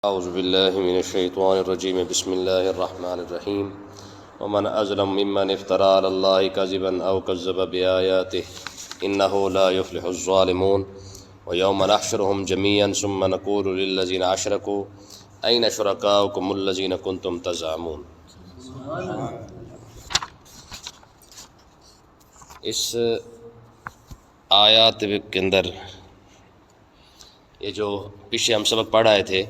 اعوذ باللہ من الشیطان الرجیم بسم اللہ الرحمن الرحیم ومن اظلم ممن افترى علی اللہ کذبا او کذب بآیاتہ انہ لا یفلح الظالمون ویوم نحشرهم جميعا ثم نقول للذین اشرکوا این شرکاؤکم الذین کنتم تزعمون۔ اس آیات کے اندر یہ جو پیچھے ہم سبق پڑھ رہے تھے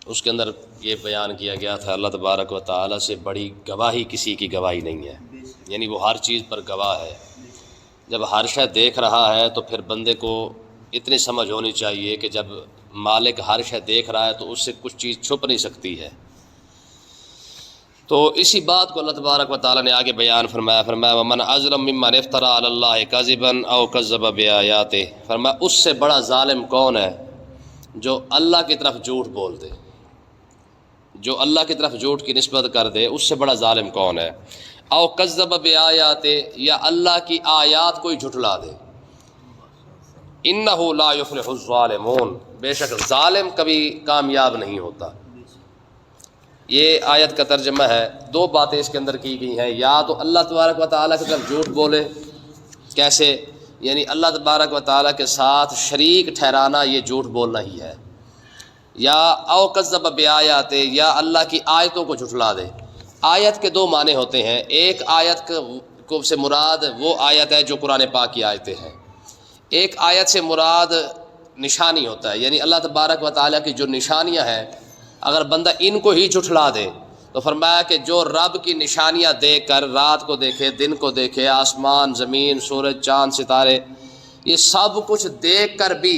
اس کے اندر یہ بیان کیا گیا تھا اللہ تبارک و تعالیٰ سے بڑی گواہی کسی کی گواہی نہیں ہے، یعنی وہ ہر چیز پر گواہ ہے۔ جب ہر شے دیکھ رہا ہے تو پھر بندے کو اتنی سمجھ ہونی چاہیے کہ جب مالک ہر شے دیکھ رہا ہے تو اس سے کچھ چیز چھپ نہیں سکتی ہے۔ تو اسی بات کو اللہ تبارک و تعالیٰ نے آگے بیان فرمایا ومن اظلم ممن افترى علی اللہ کذبا او کذب بآیاتہ، فرمایا اس سے بڑا ظالم کون ہے جو اللہ کی طرف جھوٹ بول دے، جو اللہ کی طرف جھوٹ کی نسبت کر دے، اس سے بڑا ظالم کون ہے۔ او کذب بآیاتہ، یا اللہ کی آیات کوئی جھٹلا دے۔ انہ لا یفلح الظالمون، بے شک ظالم کبھی کامیاب نہیں ہوتا۔ یہ آیت کا ترجمہ ہے، دو باتیں اس کے اندر کی گئی ہیں، یا تو اللہ تبارک و تعالیٰ کی طرف جھوٹ بولے، کیسے؟ یعنی اللہ تبارک و تعالیٰ کے ساتھ شریک ٹھہرانا یہ جھوٹ بولنا ہی ہے، یا او کذب بآیاتہ، یا اللہ کی آیتوں کو جھٹلا دے۔ آیت کے دو معنی ہوتے ہیں، ایک آیت کو سے مراد وہ آیت ہے جو قرآن پاک کی آیتیں ہیں، ایک آیت سے مراد نشانی ہوتا ہے، یعنی اللہ تبارک و تعالیٰ کی جو نشانیاں ہیں اگر بندہ ان کو ہی جھٹلا دے تو فرمایا کہ جو رب کی نشانیاں دیکھ کر رات کو دیکھے، دن کو دیکھے، آسمان، زمین، سورج، چاند، ستارے، یہ سب کچھ دیکھ کر بھی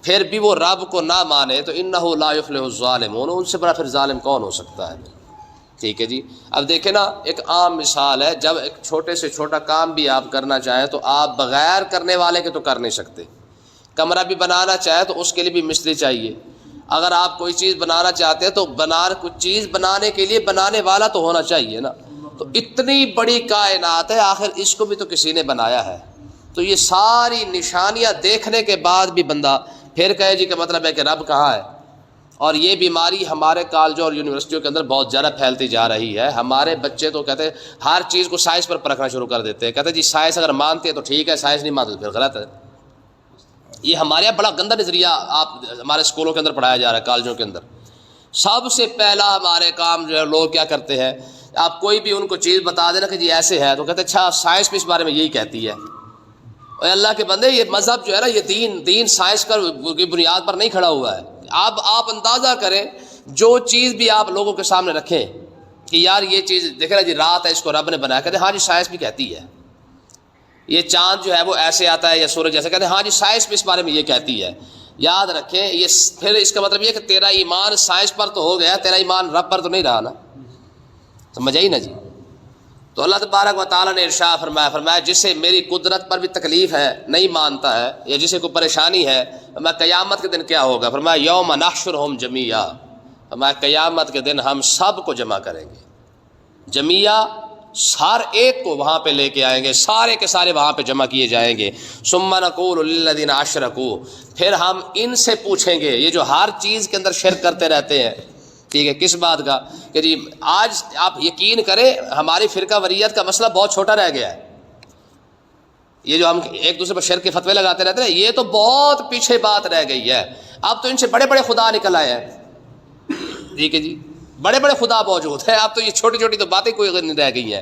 پھر بھی وہ رب کو نہ مانے تو انہ لا یفلح الظالمون، ان سے بڑا پھر ظالم کون ہو سکتا ہے؟ ٹھیک ہے جی۔ اب دیکھیں نا، ایک عام مثال ہے، جب ایک چھوٹے سے چھوٹا کام بھی آپ کرنا چاہیں تو آپ بغیر کرنے والے کے تو کر نہیں سکتے۔ کمرہ بھی بنانا چاہیں تو اس کے لیے بھی مستری چاہیے۔ اگر آپ کوئی چیز بنانا چاہتے ہیں تو کچھ چیز بنانے کے لیے بنانے والا تو ہونا چاہیے نا۔ تو اتنی بڑی کائنات ہے، آخر اس کو بھی تو کسی نے بنایا ہے۔ تو یہ ساری نشانیاں دیکھنے کے بعد بھی بندہ پھر کہے جی کہ مطلب ہے کہ رب کہاں ہے۔ اور یہ بیماری ہمارے کالجوں اور یونیورسٹیوں کے اندر بہت زیادہ پھیلتی جا رہی ہے۔ ہمارے بچے تو کہتے ہیں ہر چیز کو سائنس پر پرکھنا شروع کر دیتے ہیں، کہتے ہیں جی سائنس اگر مانتے ہیں تو ٹھیک ہے، سائنس نہیں مانتے تو پھر غلط ہے۔ یہ ہمارے یہاں بڑا گندا نظریہ آپ ہمارے اسکولوں کے اندر پڑھایا جا رہا ہے، کالجوں کے اندر۔ سب سے پہلا ہمارے کام جو ہے لوگ کیا کرتے ہیں، آپ کوئی بھی ان کو چیز بتا دینا کہ جی ایسے ہے تو کہتے ہیں اچھا سائنس بھی اس بارے میں یہی کہتی ہے۔ اور اللہ کے بندے، یہ مذہب جو ہے نا، یہ دین سائنس کی بنیاد پر نہیں کھڑا ہوا ہے۔ اب آپ اندازہ کریں، جو چیز بھی آپ لوگوں کے سامنے رکھیں کہ یار یہ چیز دیکھیں نا جی رات ہے، اس کو رب نے بنایا، کہتے ہیں ہاں جی سائنس بھی کہتی ہے۔ یہ چاند جو ہے وہ ایسے آتا ہے یا سورج جیسے، کہتے ہیں ہاں جی سائنس بھی اس بارے میں یہ کہتی ہے۔ یاد رکھیں، یہ پھر اس کا مطلب یہ کہ تیرا ایمان سائنس پر تو ہو گیا، تیرا ایمان رب پر تو نہیں رہا نا۔ سمجھ آئی نا جی؟ تو اللہ تبارک و تعالیٰ نے ارشاد فرمایا جسے میری قدرت پر بھی تکلیف ہے، نہیں مانتا ہے، یا جسے کوئی پریشانی ہے، فرمایا قیامت کے دن کیا ہوگا؟ فرمایا یوم نحشرہم جمیعا، فرمایا قیامت کے دن ہم سب کو جمع کریں گے۔ جمیعا، ہر ایک کو وہاں پہ لے کے آئیں گے، سارے کے سارے وہاں پہ جمع کیے جائیں گے۔ ثم نقول للذین اشرکوا، پھر ہم ان سے پوچھیں گے، یہ جو ہر چیز کے اندر شرک کرتے رہتے ہیں، ٹھیک ہے، کس بات کا؟ کہ جی آج آپ یقین کریں ہماری فرقہ وریت کا مسئلہ بہت چھوٹا رہ گیا ہے۔ یہ جو ہم ایک دوسرے پر شرک کے فتوے لگاتے رہتے ہیں، یہ تو بہت پیچھے بات رہ گئی ہے۔ اب تو ان سے بڑے بڑے خدا نکل آئے ہیں، ٹھیک ہے جی، بڑے بڑے خدا موجود ہیں۔ اب تو یہ چھوٹی چھوٹی تو باتیں کوئی نہیں رہ گئی ہیں۔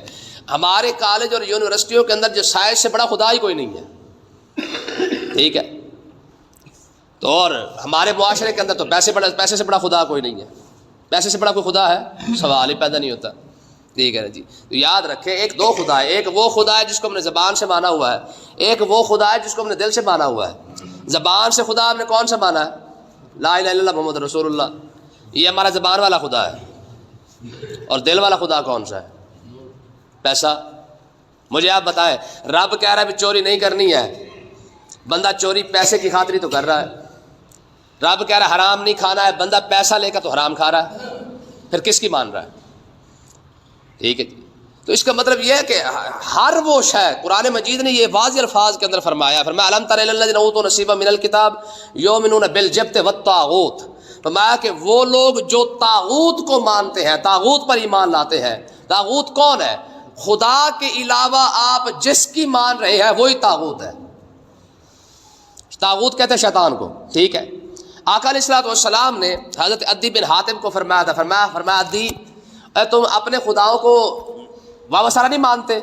ہمارے کالج اور یونیورسٹیوں کے اندر جو سائنس سے بڑا خدا ہی کوئی نہیں ہے، ٹھیک ہے۔ تو اور ہمارے معاشرے کے اندر تو پیسے سے بڑا خدا کوئی نہیں ہے۔ پیسے سے بڑا کوئی خدا ہے؟ سوال ہی پیدا نہیں ہوتا، ٹھیک ہے نا جی۔ تو یاد رکھیں ایک دو خدا ہے، ایک وہ خدا ہے جس کو ہم نے زبان سے مانا ہوا ہے، ایک وہ خدا ہے جس کو ہم نے دل سے مانا ہوا ہے۔ زبان سے خدا ہم نے کون سا مانا ہے؟ لا الہ الا اللہ محمد رسول اللہ، یہ ہمارا زبان والا خدا ہے۔ اور دل والا خدا کون سا ہے؟ پیسہ۔ مجھے آپ بتائیں، رب کہہ رہا ہے بھی چوری نہیں کرنی ہے، بندہ چوری پیسے کی خاطر ہی تو کر رہا ہے۔ رب کہہ رہا ہے حرام نہیں کھانا ہے، بندہ پیسہ لے کر تو حرام کھا رہا ہے، پھر کس کی مان رہا ہے؟ ٹھیک ہے جی۔ تو اس کا مطلب یہ ہے کہ ہر وہ شے، قرآن مجید نے یہ واضح الفاظ کے اندر فرمایا الم تر الی الذین اوتوا نصیبا من الکتاب یؤمنون بالجبت والطاغوت، فرمایا کہ وہ لوگ جو طاغوت کو مانتے ہیں، طاغوت پر ایمان لاتے ہیں. طاغوت کون ہے؟ خدا کے علاوہ آپ جس کی مان رہے ہیں وہی طاغوت ہے. طاغوت کہتے ہیں شیطان کو. ٹھیک ہے. آقا علیہ الصلوۃ والسلام نے حضرت عدی بن حاتم کو فرمایا تھا، فرمایا عدی تم اپنے خداؤں کو وابستہ نہیں مانتے؟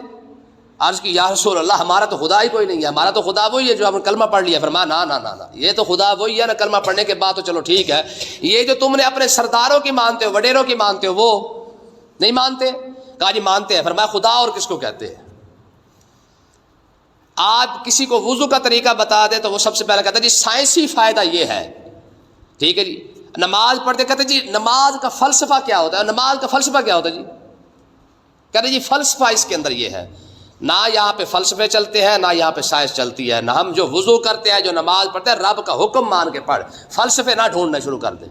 عرض کی یا رسول اللہ ہمارا تو خدا ہی کوئی نہیں ہے، ہمارا تو خدا وہی ہے جو ہم نے کلمہ پڑھ لیا. فرمایا نا نا نا نا، یہ تو خدا وہی ہے نا کلمہ پڑھنے کے بعد تو چلو ٹھیک ہے، یہ جو تم نے اپنے سرداروں کی مانتے ہو، وڈیروں کی مانتے ہو، وہ نہیں مانتے؟ کہا جی مانتے ہیں. فرمایا خدا اور کس کو کہتے ہیں؟ آپ کسی کو وضو کا طریقہ بتا دے تو وہ سب سے پہلے کہتا ہے جی سائنسی فائدہ یہ ہے. ٹھیک ہے جی. نماز پڑھتے کہتے جی نماز کا فلسفہ کیا ہوتا ہے؟ نماز کا فلسفہ کیا ہوتا ہے جی؟ کہتے جی فلسفہ اس کے اندر یہ ہے. نہ یہاں پہ فلسفے چلتے ہیں، نہ یہاں پہ سائنس چلتی ہے. نہ ہم جو وضو کرتے ہیں، جو نماز پڑھتے ہیں، رب کا حکم مان کے پڑھ، فلسفے نہ ڈھونڈنا شروع کر دیں.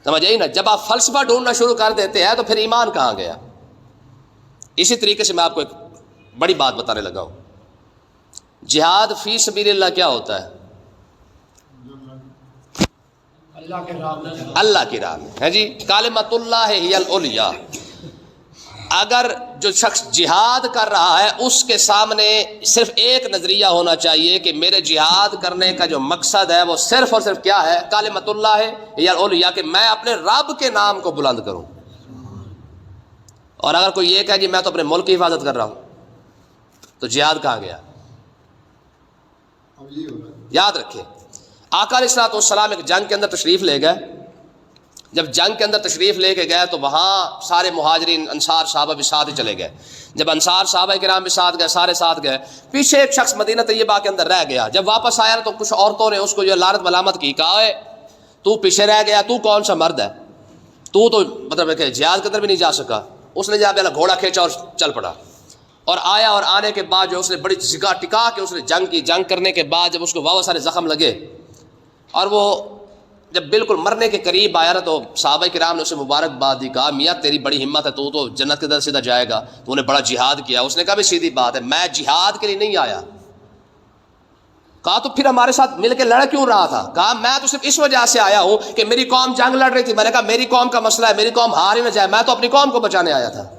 سمجھ آئی نا؟ جب آپ فلسفہ ڈھونڈنا شروع کر دیتے ہیں تو پھر ایمان کہاں گیا؟ اسی طریقے سے میں آپ کو ایک بڑی بات بتانے لگا ہوں. جہاد فی سبیل اللہ کیا ہوتا ہے؟ اللہ کی راہ میں ہے جی. کلمۃ اللہ ہی العلیٰ. اگر جو شخص جہاد کر رہا ہے اس کے سامنے صرف ایک نظریہ ہونا چاہیے کہ میرے جہاد کرنے کا جو مقصد ہے وہ صرف اور صرف کیا ہے؟ کلمۃ اللہ ہی العلیٰ، کہ میں اپنے رب کے نام کو بلند کروں. اور اگر کوئی یہ کہے جی میں تو اپنے ملک کی حفاظت کر رہا ہوں، تو جہاد کہاں گیا؟ یاد رکھیں آقا علیہ الصلوۃ والسلام ایک جنگ کے اندر تشریف لے گئے. جب جنگ کے اندر تشریف لے کے گئے تو وہاں سارے مہاجرین انصار صحابہ بھی ساتھ ہی چلے گئے. جب انصار صحابہ کرام بھی ساتھ گئے، سارے ساتھ گئے، پیچھے ایک شخص مدینہ طیبہ کے اندر رہ گیا. جب واپس آیا تو کچھ عورتوں نے اس کو جو لعنت ملامت کی، کہا ہے تو پیچھے رہ گیا، تو کون سا مرد ہے، تو مطلب کہ جہاد کے اندر بھی نہیں جا سکا. اس نے جا پہلا گھوڑا کھینچا اور چل پڑا اور آیا. اور آنے کے بعد جو اس نے بڑی جگہ ٹکا کے اس نے جنگ کی. جنگ کرنے کے بعد جب اس کو بہت سارے زخم لگے اور وہ جب بالکل مرنے کے قریب آیا نا تو صحابہ کرام نے اسے مبارکباد دی. کہا میاں تیری بڑی ہمت ہے، تو جنت کی طرف سیدھا جائے گا، تو نے بڑا جہاد کیا. اس نے کہا بھی سیدھی بات ہے، میں جہاد کے لیے نہیں آیا. کہا تو پھر ہمارے ساتھ مل کے لڑ کیوں رہا تھا؟ کہا میں تو صرف اس وجہ سے آیا ہوں کہ میری قوم جنگ لڑ رہی تھی. میں نے کہا میری قوم کا مسئلہ ہے، میری قوم ہار ہی نہ جائے، میں تو اپنی قوم کو بچانے آیا تھا.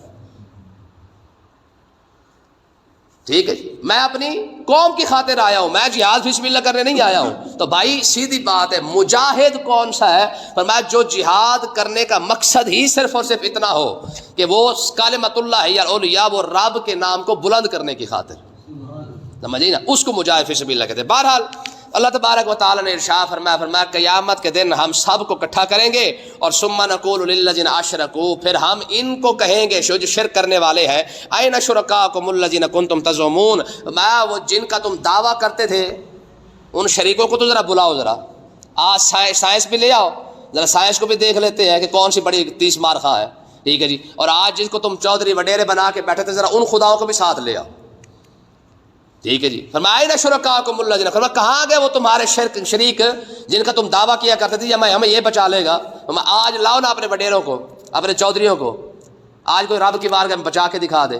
ٹھیک ہے جی، میں اپنی قوم کی خاطر آیا ہوں، میں جہاد فی سبیل اللہ کرنے نہیں آیا ہوں. تو بھائی سیدھی بات ہے، مجاہد کون سا ہے؟ فرمایا جو جہاد کرنے کا مقصد ہی صرف اور صرف اتنا ہو کہ وہ کلمۃ اللہ ہی العلیٰ، وہ رب کے نام کو بلند کرنے کی خاطر، سمجھے نا، اس کو مجاہد فی سبیل اللہ کہتے ہیں. بہرحال اللہ تبارک و تعالیٰ نے ارشاد فرمایا قیامت کے دن ہم سب کو اکٹھا کریں گے اور ثم نقول للذین اشرکوا، پھر ہم ان کو کہیں گے جو شرک کرنے والے ہیں، این شرکاکم الذین کنتم تزعمون، وہ جن کا تم دعویٰ کرتے تھے ان شریکوں کو تو ذرا بلاؤ. ذرا آج سائنس بھی لے آؤ، ذرا سائنس کو بھی دیکھ لیتے ہیں کہ کون سی بڑی 30 مار خواہ ہے. ٹھیک ہے جی. اور آج جس کو تم چودھری وڈیرے بنا کے بیٹھے تھے ذرا ان خداؤں کو بھی ساتھ لے آؤ. ٹھیک ہے جی. فرمایا شرکاکم الذین، فرمایا کہاں گئے وہ تمہارے شریک جن کا تم دعویٰ کیا کرتے تھے یا ہمیں یہ بچا لے گا. آج لاؤ نا اپنے وڈیروں کو، اپنے چودھریوں کو، آج کوئی رب کی بارگاہ میں بچا کے دکھا دے.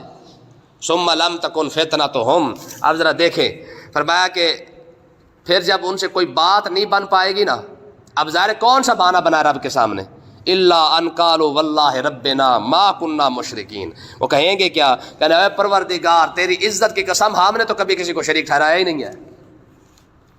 ثم لم تکن فتنتہم، اب ذرا دیکھیں فرمایا کہ پھر جب ان سے کوئی بات نہیں بن پائے گی نا، اب ظاہر کون سا بہانہ بنا رب کے سامنے؟ الا ان قالوا واللہ ربنا ما كنا مشرکین. وہ کہیں گے کیا؟ کہنا اے پروردگار تیری عزت کی قسم ہم نے تو کبھی کسی کو شریک ٹھہرایا ہی نہیں ہے.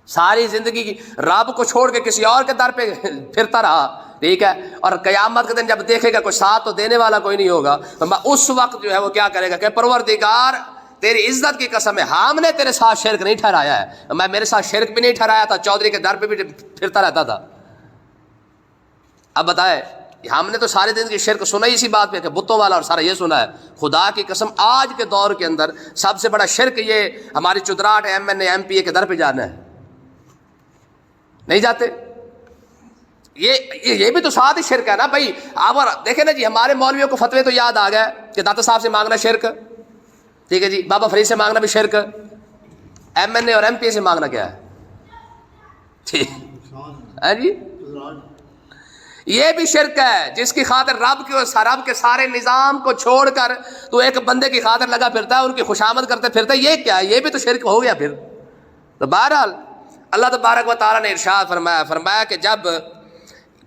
ساری زندگی کی رب کو چھوڑ کے کسی اور کے در پہ پھرتا رہا. ٹھیک ہے. اور قیامت کے دن جب دیکھے گا کوئی ساتھ تو دینے والا کوئی نہیں ہوگا، اس وقت جو ہے وہ کیا کرے گا کہ پروردگار تیری عزت کی قسم ہے ہم نے تیرے ساتھ شرک نہیں ٹھہرایا ہے. میں میرے ساتھ شرک بھی نہیں ٹھہرایا تھا، چودھری کے در پہ بھی پھرتا رہتا تھا. اب بتائے ہم نے تو سارے دن کی شرک سنا ہی اسی بات پہ کہ بتوں والا اور سارا یہ سنا ہے. خدا کی قسم آج کے دور کے اندر سب سے بڑا شرک یہ ہماری چدراہٹ M N A M P A کے در پہ جانا ہے. نہیں جاتے؟ یہ بھی تو ساتھ ہی شرک ہے نا بھائی. آپ دیکھیں نا جی، ہمارے مولویوں کو فتوے تو یاد آ گئے کہ داتا صاحب سے مانگنا شرک. ٹھیک ہے جی. بابا فرید سے مانگنا بھی شرک. ایم این اے اور ایم پی اے سے مانگنا کیا ہے؟ ٹھیک ہے جی. یہ بھی شرک ہے جس کی خاطر رب کے سارے نظام کو چھوڑ کر تو ایک بندے کی خاطر لگا پھرتا ہے، ان کی خوشامد کرتے پھرتا ہے، یہ کیا ہے؟ یہ بھی تو شرک ہو گیا پھر۔ تو بہرحال اللہ تبارک و تعالیٰ نے ارشاد فرمایا کہ جب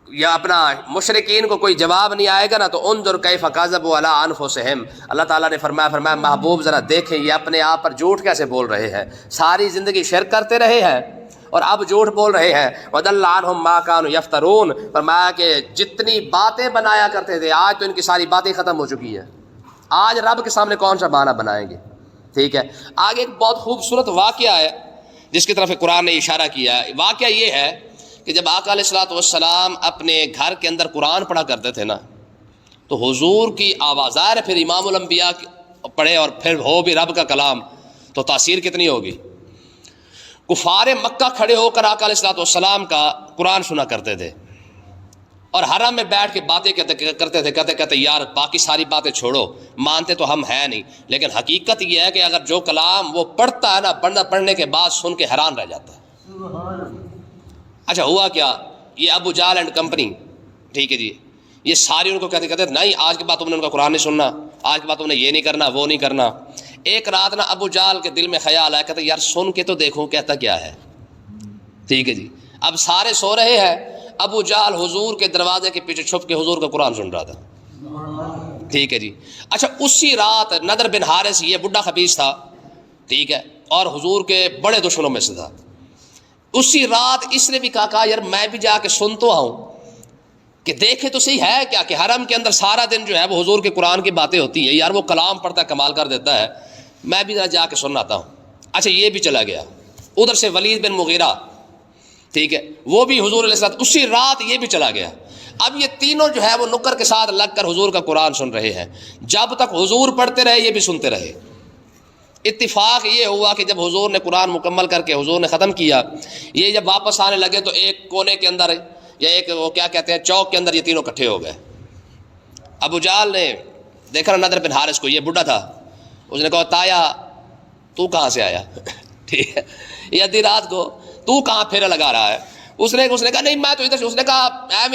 یا اپنا مشرکین کو کوئی جواب نہیں آئے گا نا تو انظر کیف کذبوا علی انفسہم، اللہ تعالیٰ نے فرمایا محبوب ذرا دیکھیں یہ اپنے آپ پر جھوٹ کیسے بول رہے ہیں، ساری زندگی شرک کرتے رہے ہیں اور اب جھوٹ بول رہے ہیں۔ وَضَلَّ عَنْهُمْ مَا كَانُوا يَفْتَرُونَ، فرمایا کہ جتنی باتیں بنایا کرتے تھے آج تو ان کی ساری باتیں ختم ہو چکی ہیں، آج رب کے سامنے کون سا بہانہ بنائیں گے؟ ٹھیک ہے، آگے ایک بہت خوبصورت واقعہ ہے جس کی طرف قرآن نے اشارہ کیا ہے۔ واقعہ یہ ہے کہ جب آقا علیہ الصلوۃ والسلام اپنے گھر کے اندر قرآن پڑھا کرتے تھے نا تو حضور کی آواز، ظاہر ہے پھر امام الانبیاء پڑھے اور پھر ہو بھی رب کا کلام تو تاثیر کتنی ہوگی۔ کفار مکہ کھڑے ہو کر آقا علیہ الصلوۃ والسلام کا قرآن سنا کرتے تھے اور حرم میں بیٹھ کے باتیں کرتے تھے، کہتے یار باقی ساری باتیں چھوڑو، مانتے تو ہم ہیں نہیں، لیکن حقیقت یہ ہے کہ اگر جو کلام وہ پڑھتا ہے نا، پڑھنے کے بعد سن کے حیران رہ جاتا ہے۔ اچھا ہوا کیا، یہ ابو جہل اینڈ کمپنی، ٹھیک ہے جی، یہ ساری ان کو کہتے نہیں آج کے بعد تم نے ان کا قرآن نہیں سننا، آج کے بعد تم نے یہ نہیں کرنا وہ نہیں کرنا۔ ایک رات نا ابو جہل کے دل میں خیال آیا، کہتے یار سن کے تو دیکھوں کہتا کیا ہے، ٹھیک ہے جی۔ اب سارے سو رہے ہیں، ابو جہل حضور کے دروازے کے پیچھے چھپ کے حضور کا قرآن سن رہا تھا، ٹھیک ہے جی۔ اچھا اسی رات نضر بن حارث، یہ بڈھا خبیث تھا، ٹھیک ہے، اور حضور کے بڑے دشمنوں میں سے تھا، اسی رات اس نے بھی کہا یار میں بھی جا کے سن تو آؤں کہ دیکھے تو صحیح ہے کیا کہ حرم کے اندر سارا دن جو ہے وہ حضور کے قرآن کی باتیں ہوتی ہیں، یار وہ کلام پڑھتا ہے کمال کر دیتا ہے، میں بھی ذرا جا کے سن آتا ہوں۔ اچھا یہ بھی چلا گیا، ادھر سے ولید بن مغیرہ، ٹھیک ہے، وہ بھی حضور علیہ السلام اسی رات یہ بھی چلا گیا۔ اب یہ تینوں جو ہے وہ نکر کے ساتھ لگ کر حضور کا قرآن سن رہے ہیں، جب تک حضور پڑھتے رہے یہ بھی سنتے رہے۔ اتفاق یہ ہوا کہ جب حضور نے قرآن مکمل کر کے حضور نے ختم کیا، یہ جب واپس آنے لگے تو ایک کونے کے اندر یا ایک وہ کیا کہتے ہیں چوک کے اندر یہ تینوں اکٹھے ہو گئے۔ ابو جہل نے دیکھا نضر بن حارث کو، یہ بڈھا تھا، اس نے کہا تایا تو کہاں سے آیا، ٹھیک ہے، یہ آدھی رات کو تو کہاں پھیرا لگا رہا ہے؟ اس نے کہا نہیں میں تو ادھر سے، اس نے کہا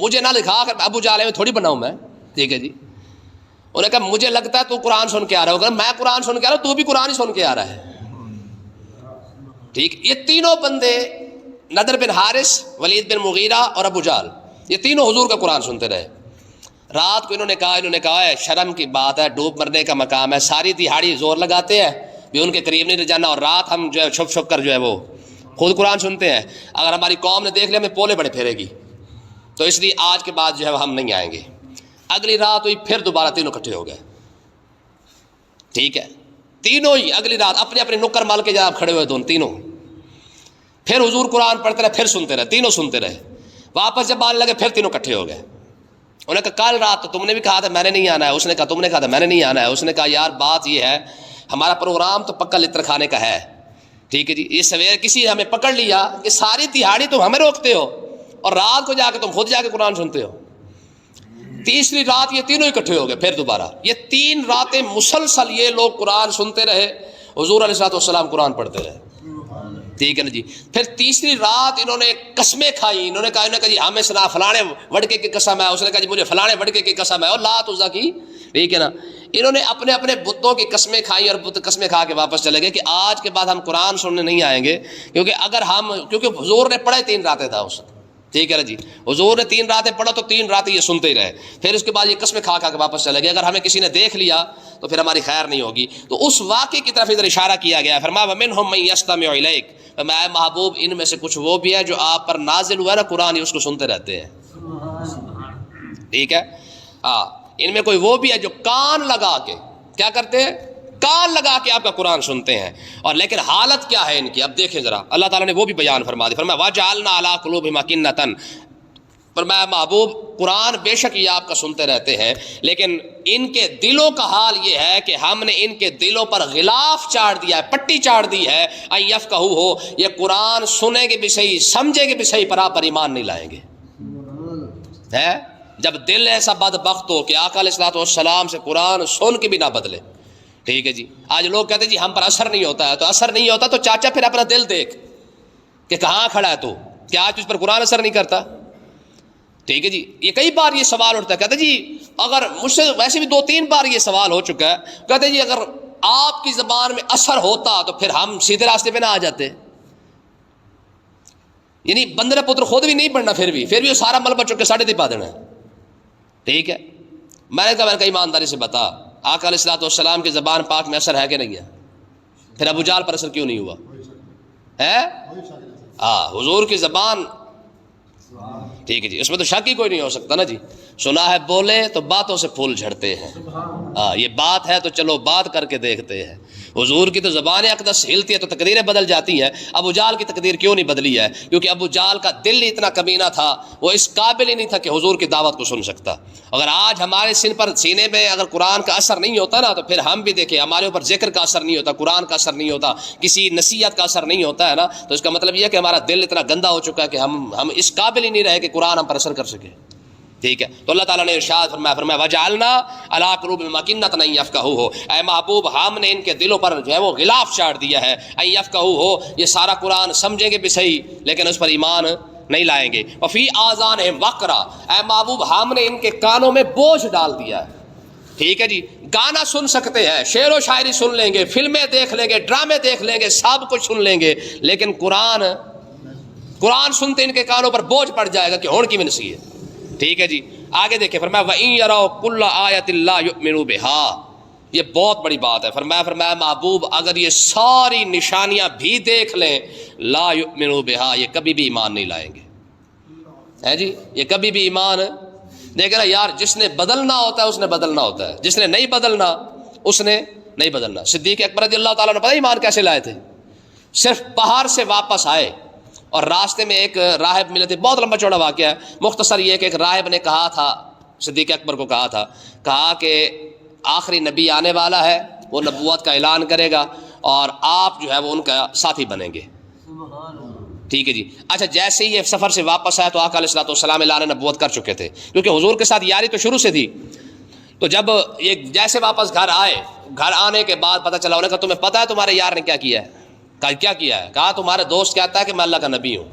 مجھے نہ لکھا کر ابو جہل میں تھوڑی بناؤں میں، ٹھیک ہے جی۔ انہوں نے کہا مجھے لگتا ہے تو قرآن سن کے آ رہا ہوگا، میں قرآن سن کے آ رہا ہوں، تو بھی قرآن ہی سن کے آ رہا ہے، ٹھیک۔ یہ تینوں بندے نضر بن حارث، ولید بن مغیرہ اور ابو جہل، یہ تینوں حضور کا قرآن سنتے رہے۔ رات کو انہوں نے کہا ہے شرم کی بات ہے، ڈوب مرنے کا مقام ہے، ساری دہاڑی زور لگاتے ہیں بھی ان کے قریب نہیں جانا، اور رات ہم جو ہے چھپ چھپ کر جو ہے وہ خود قرآن سنتے ہیں، اگر ہماری قوم نے دیکھ لیا ہمیں پولے بڑے پھیرے گی، تو اس لیے آج کے بعد جو ہے ہم نہیں آئیں گے۔ اگلی رات ہوئی پھر دوبارہ تینوں اکٹھے ہو گئے، ٹھیک ہے، تینوں ہی اگلی رات اپنے اپنے نکر مال کے جناب کھڑے ہوئے دونوں تینوں، پھر حضور قرآن پڑھتے رہے، پھر سنتے رہے، تینوں سنتے رہے۔ واپس جب آنے لگے پھر تینوں اکٹھے ہو گئے۔ انہوں نے کہا کل رات تو تم نے بھی کہا تھا میں نے نہیں آنا ہے، اس نے کہا تم نے کہا تھا میں نے نہیں آنا ہے، اس نے کہا یار بات یہ ہے ہمارا پروگرام تو پکا لطر کھانے کا ہے، ٹھیک ہے جی، یہ سویر کسی نے ہمیں پکڑ لیا کہ ساری دہاڑی تم ہمیں روکتے ہو اور رات کو جا کے تم خود جا کے قرآن سنتے ہو۔ تیسری رات یہ تینوں اکٹھے ہو گئے، پھر دوبارہ یہ 3 راتیں مسلسل یہ لوگ قرآن سنتے رہے، حضور علیہ الصلوۃ والسلام قرآن پڑھتے رہے، ٹھیک ہے نا جی۔ پھر تیسری رات انہوں نے قسمیں کھائی، انہوں نے کہا جی ہمیں سنا فلانے وڈکے کی قسم ہے، اس نے کہا جی مجھے فلانے وڈکے کی قسم ہے، اور لات عزا کی، ٹھیک ہے نا۔ انہوں نے اپنے اپنے بتوں کی قسمیں کھائی اور بت قسمیں کھا کے واپس چلے گئے کہ آج کے بعد ہم قرآن سننے نہیں آئیں گے، کیونکہ حضور نے پڑھے 3 راتیں تھا اس، ٹھیک ہے نا جی، حضور نے 3 راتیں پڑھا تو 3 راتیں یہ سنتے ہی رہے، پھر اس کے بعد یہ قسمیں کھا کے واپس چلے گئے، اگر ہمیں کسی نے دیکھ لیا تو پھر ہماری خیر نہیں ہوگی۔ تو اس واقعے کی طرف ادھر اشارہ کیا گیا، فرمایا وَمِنْهُم مَن يَسْتَمِعُ إِلَيْكَ، میں محبوب ان میں سے کچھ وہ بھی ہے جو آپ پر نازل ہوا ہے نا قرآن، اس کو سنتے رہتے ہیں، ٹھیک ہے، ہاں، ان میں کوئی وہ بھی ہے جو کان لگا کے کیا کرتے ہیں، کان لگا کے آپ کا قرآن سنتے ہیں، اور لیکن حالت کیا ہے ان کی، اب دیکھیں ذرا، اللہ تعالیٰ نے وہ بھی بیان فرما دی، فرمایا وَجَعَلْنَا عَلَىٰ قُلُوبِهِمْ أَكِنَّةً، فرمایا محبوب قرآن بے شک یہ آپ کا سنتے رہتے ہیں، لیکن ان کے دلوں کا حال یہ ہے کہ ہم نے ان کے دلوں پر غلاف چاڑ دیا ہے، پٹی چاڑ دی ہے، ان یفقہوہ، یہ قرآن سنیں گے بھی صحیح، سمجھیں گے بھی صحیح، پر آپ پر ایمان نہیں لائیں گے۔ ہے جب دل ایسا بدبخت ہو کہ آقا علیہ الصلوۃ والسلام سے قرآن سن کے بھی نہ بدلے، ٹھیک ہے جی۔ آج لوگ کہتے ہیں جی ہم پر اثر نہیں ہوتا ہے، تو اثر نہیں ہوتا تو چاچا پھر اپنا دل دیکھ کہ کہاں کھڑا ہے تو، کیا آج اس پر قرآن اثر نہیں کرتا، ٹھیک ہے جی، یہ کئی بار یہ سوال اٹھتا ہے، کہتے جی اگر مجھ سے ویسے بھی 2-3 بار یہ سوال ہو چکا ہے، کہتے جی اگر آپ کی زبان میں اثر ہوتا تو پھر ہم سیدھے راستے پہ نہ آ جاتے. یعنی بندر پتر خود بھی نہیں پڑھنا، پھر بھی وہ سارا ملبہ چک کے ساڑھے تے پا دینا ہے. ٹھیک ہے، میں نے کہا ایمانداری سے بتا، آقا علیہ الصلوۃ والسلام کی زبان پاک میں اثر ہے کہ نہیں ہے؟ پھر ابو جہل پر اثر کیوں نہیں ہوا ہے؟ حضور کی زبان، ٹھیک ہے جی، اس میں تو شک ہی کوئی نہیں ہو سکتا نا جی. سنا ہے بولے تو باتوں سے پھول جھڑتے ہیں. یہ بات ہے تو چلو بات کر کے دیکھتے ہیں. حضور کی تو زبان اقدس ہلتی ہے تو تقدیریں بدل جاتی ہیں. ابو جہل کی تقدیر کیوں نہیں بدلی ہے؟ کیونکہ ابو جہل کا دل اتنا کمینہ تھا، وہ اس قابل ہی نہیں تھا کہ حضور کی دعوت کو سن سکتا. اگر آج ہمارے سینے میں اگر قرآن کا اثر نہیں ہوتا نا، تو پھر ہم بھی دیکھیں ہمارے اوپر ذکر کا اثر نہیں ہوتا، قرآن کا اثر نہیں ہوتا، کسی نصیحت کا اثر نہیں ہوتا ہے نا، تو اس کا مطلب یہ ہے کہ ہمارا دل اتنا گندا ہو چکا ہے کہ ہم اس قابل ہی نہیں رہے کہ قرآن ہم پر اثر کر سکے. ٹھیک ہے، تو اللہ تعالیٰ نے ارشاد فرمایا وجعلنا علی قلوبہم اکنۃ ان یفقہوہ، اے محبوب ہم نے ان کے دلوں پر جو ہے وہ غلاف چاڑ دیا ہے. ان یفقہوہ، یہ سارا قرآن سمجھیں گے بھی صحیح لیکن اس پر ایمان نہیں لائیں گے. وفی آذانہم وقرا، اے محبوب ہم نے ان کے کانوں میں بوجھ ڈال دیا ہے. ٹھیک ہے جی، گانا سن سکتے ہیں، شعر و شاعری سن لیں گے، فلمیں دیکھ لیں گے، ڈرامے دیکھ لیں گے، سب کچھ سن لیں گے، لیکن قرآن سنتے ان کے کانوں پر بوجھ پڑ جائے گا کہ ہون کی میں نصیحت ہے. ٹھیک ہے جی، آگے دیکھیں فرمایا وَإِن يَرَوْا كُلَّ آیَةٍ لَا يُؤْمِنُوا بِهَا، یہ بہت بڑی بات ہے. فرمایا محبوب اگر یہ ساری نشانیاں بھی دیکھ لیں، لا يؤمنوا بها، یہ کبھی بھی ایمان نہیں لائیں گے. ہے جی، یہ کبھی بھی ایمان دیکھ رہا یار، جس نے بدلنا ہوتا ہے اس نے بدلنا ہوتا ہے، جس نے نہیں بدلنا اس نے نہیں بدلنا. صدیق اکبر رضی اللہ تعالیٰ نے پتہ ایمان کیسے لائے تھے؟ صرف باہر سے واپس آئے اور راستے میں ایک راہب ملے تھے. بہت لمبا چوڑا واقعہ ہے، مختصر یہ کہ ایک راہب نے کہا تھا، صدیق اکبر کو کہا کہ آخری نبی آنے والا ہے، وہ نبوت کا اعلان کرے گا اور آپ جو ہے وہ ان کا ساتھی بنیں گے. ٹھیک ہے جی، اچھا جیسے ہی یہ سفر سے واپس آیا تو آقا علیہ الصلوۃ والسلام اعلان نبوت کر چکے تھے، کیونکہ حضور کے ساتھ یاری تو شروع سے تھی. تو جب یہ جیسے واپس گھر آئے، گھر آنے کے بعد پتہ چلا، انہوں نے کہا تمہیں پتہ ہے تمہارے یار نے کیا کیا ہے؟ کیا کیا ہے؟ کہا تمہارے دوست کہتا ہے کہ میں اللہ کا نبی ہوں.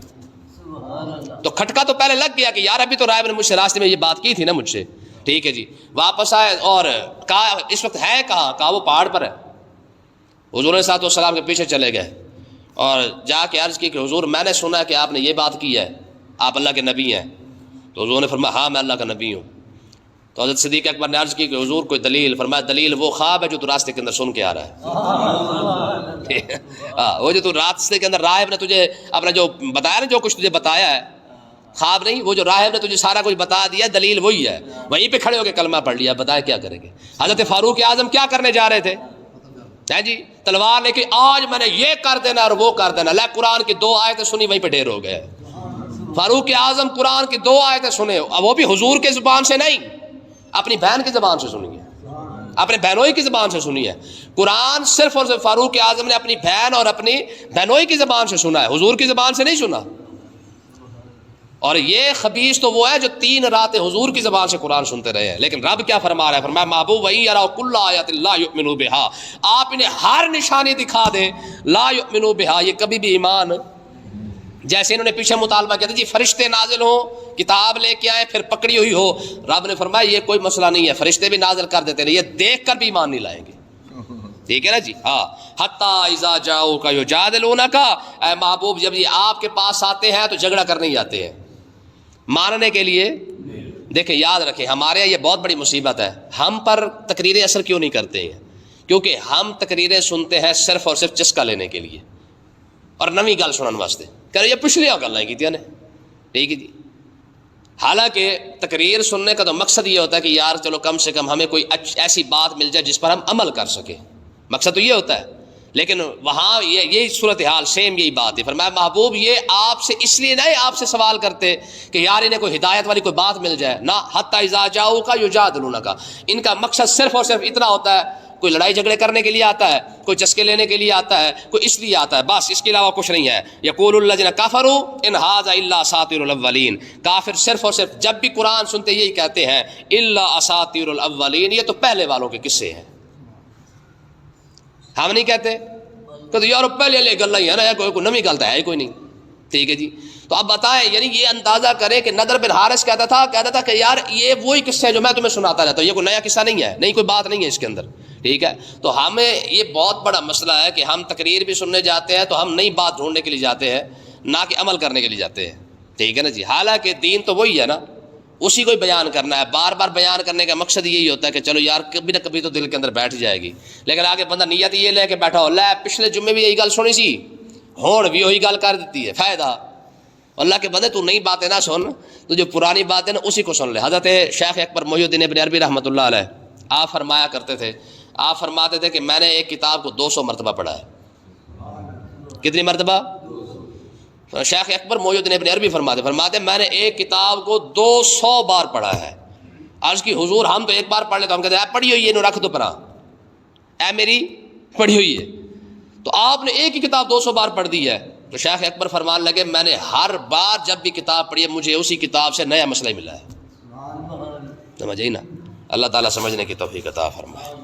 تو کھٹکا تو پہلے لگ گیا کہ یار ابھی تو راہب نے مجھ سے راستے میں یہ بات کی تھی نا مجھ سے. ٹھیک ہے جی، واپس آئے اور کہا اس وقت ہے کہاں؟ کہا وہ پہاڑ پر ہے. حضور علیہ الصلوۃ والسلام کے پیچھے چلے گئے اور جا کے عرض کی کہ حضور میں نے سنا کہ آپ نے یہ بات کی ہے، آپ اللہ کے نبی ہیں. تو حضور نے فرمایا ہاں میں اللہ کا نبی ہوں. تو حضرت صدیق اکبر نے عرض کی کہ حضور کوئی دلیل؟ فرمایا دلیل وہ خواب ہے جو تو راستے کے اندر سن کے آ رہا ہے. وہ جو تو راستے کے اندر راہب نے تجھے اپنا جو بتایا نا، جو کچھ تجھے بتایا ہے خواب نہیں، وہ جو راہب نے تجھے سارا کچھ بتا دیا، دلیل وہی ہے. وہیں پہ کھڑے ہو کے کلمہ پڑھ لیا، بتائے کیا کریں گے. حضرت فاروق اعظم کیا کرنے جا رہے تھے؟ ہے جی، تلوار لے کے آج میں نے یہ کر دینا اور وہ کر دینا. قرآن کی 2 آیتیں سنی وہیں پہ ڈھیر ہو گئے. فاروق اعظم قرآن کی 2 آیتیں سنے، اب وہ بھی حضور کے زبان سے نہیں، اپنی بہن کی زبان سے سنی ہے، اپنے بہنوئی کی زبان سے سنی ہے. قرآن صرف اور صرف فاروق اعظم نے اپنی بہن اور اپنی بہنوئی کی زبان سے سنا ہے، حضور کی زبان سے نہیں سنا. اور یہ خبیث تو وہ ہے جو 3 راتیں حضور کی زبان سے قرآن سنتے رہے ہیں. لیکن رب کیا فرما رہا ہے؟ فرمایا محبوب وَإِن يَرَوْا كُلَّ آیَةٍ لَا يُؤْمِنُوا بِهَا، آپ انہیں ہر نشانی دکھا دیں، لا يؤمنوا بها، یہ کبھی بھی ایمان. جیسے انہوں نے پیچھے مطالبہ کیا تھا جی فرشتے نازل ہوں، کتاب لے کے آئے، پھر پکڑی ہوئی ہو، رب نے فرمایا یہ کوئی مسئلہ نہیں ہے، فرشتے بھی نازل کر دیتے ہیں، یہ دیکھ کر بھی ایمان نہیں لائیں گے. ٹھیک ہے نا جی. ہاں، حتی اذا جاؤک یجادلونک، اے محبوب جب یہ آپ کے پاس آتے ہیں تو جھگڑا کرنے ہی آتے ہیں، ماننے کے لیے. دیکھیں یاد رکھیں ہمارے یہاں یہ بہت بڑی مصیبت ہے، ہم پر تقریریں اثر کیوں نہیں کرتے ہیں؟ کیونکہ ہم تقریریں سنتے ہیں صرف اور صرف چسکا لینے کے لیے اور نویں گل سننے واسطے. کہ یہ پچھلیاں گلاں کیتیاں نے. ٹھیک ہے جی، حالانکہ تقریر سننے کا تو مقصد یہ ہوتا ہے کہ یار چلو کم سے کم ہمیں کوئی ایسی بات مل جائے جس پر ہم عمل کر سکیں، مقصد تو یہ ہوتا ہے. لیکن وہاں یہی صورتحال سیم یہی بات ہے. فرمایا محبوب یہ آپ سے اس لیے نہیں آپ سے سوال کرتے کہ یار انہیں کوئی ہدایت والی کوئی بات مل جائے، نہ، حتی اذا جاؤک یجادلونک، ان کا مقصد صرف اور صرف اتنا ہوتا ہے، کوئی لڑائی جھگڑے کرنے کے لیے آتا ہے، کوئی چسکے لینے کے لیے آتا ہے، کوئی اس لیے آتا ہے، بس اس کے علاوہ کچھ نہیں ہے. یقول الذین کفروا ان ھذا الا اساطیر الاولین، کافر صرف اور صرف جب بھی قرآن سنتے یہی کہتے ہیں الا اساطیر الاولین، یہ تو پہلے والوں کے قصے ہیں. ہم نہیں کہتے کہ یار پہلے والے گلاں ہی ہے نا، کوئی نمی گل تو ہے ہی کوئی نہیں. ٹھیک ہے جی. تو اب بتائیں، یعنی یہ اندازہ کریں کہ نضر بن حارث کہتا تھا کہ یار یہ وہی قصے جو میں تمہیں سناتا رہتا ہوں، یہ کوئی نیا قصہ نہیں ہے، نہیں کوئی بات نہیں ہے اس کے اندر. ٹھیک ہے. تو ہمیں یہ بہت بڑا مسئلہ ہے کہ ہم تقریر بھی سننے جاتے ہیں تو ہم نئی بات ڈھونڈنے کے لیے جاتے ہیں، نہ کہ عمل کرنے کے لیے جاتے ہیں. ٹھیک ہے نا جی. حالانکہ دین تو وہی ہے نا، اسی کو ہی بیان کرنا ہے. بار بار بیان کرنے کا مقصد یہی ہوتا ہے کہ چلو یار کبھی نہ کبھی تو دل کے اندر بیٹھ جائے گی. لیکن آگے بندہ نیت یہ لے کے بیٹھا ہو، لے پچھلے جمعے بھی یہی گل سنی سی، ہون بھی وہی گل کر دیتی ہے، فائدہ. اللہ کے بندے تو نئی باتیں نہ سن، تو جو پرانی بات ہے نا اسی کو سن لے. حضرت شیخ اکبر محی الدین ابن عربی رحمۃ اللہ علیہ آپ فرمایا کرتے تھے، آپ فرماتے تھے کہ میں نے ایک کتاب کو 200 مرتبہ پڑھا ہے. کتنی مرتبہ؟ شیخ اکبر محی الدین ابن عربی فرماتے میں نے ایک کتاب کو 200 بار پڑھا ہے. عرض کی حضور ہم تو ایک بار پڑھ لیں تو ہم کہتے ہیں اے پڑھی ہوئی ہے، انہوں رکھ دو پرا، اے میری پڑھی ہوئی ہے. تو آپ نے ایک ہی کتاب 200 بار پڑھ دی ہے. تو شیخ اکبر فرمان لگے میں نے ہر بار جب بھی کتاب پڑھی ہے مجھے اسی کتاب سے نیا مسئلہ ملا ہے. سمجھے نا. اللہ تعالیٰ سمجھنے کی توفیق عطا فرمائے.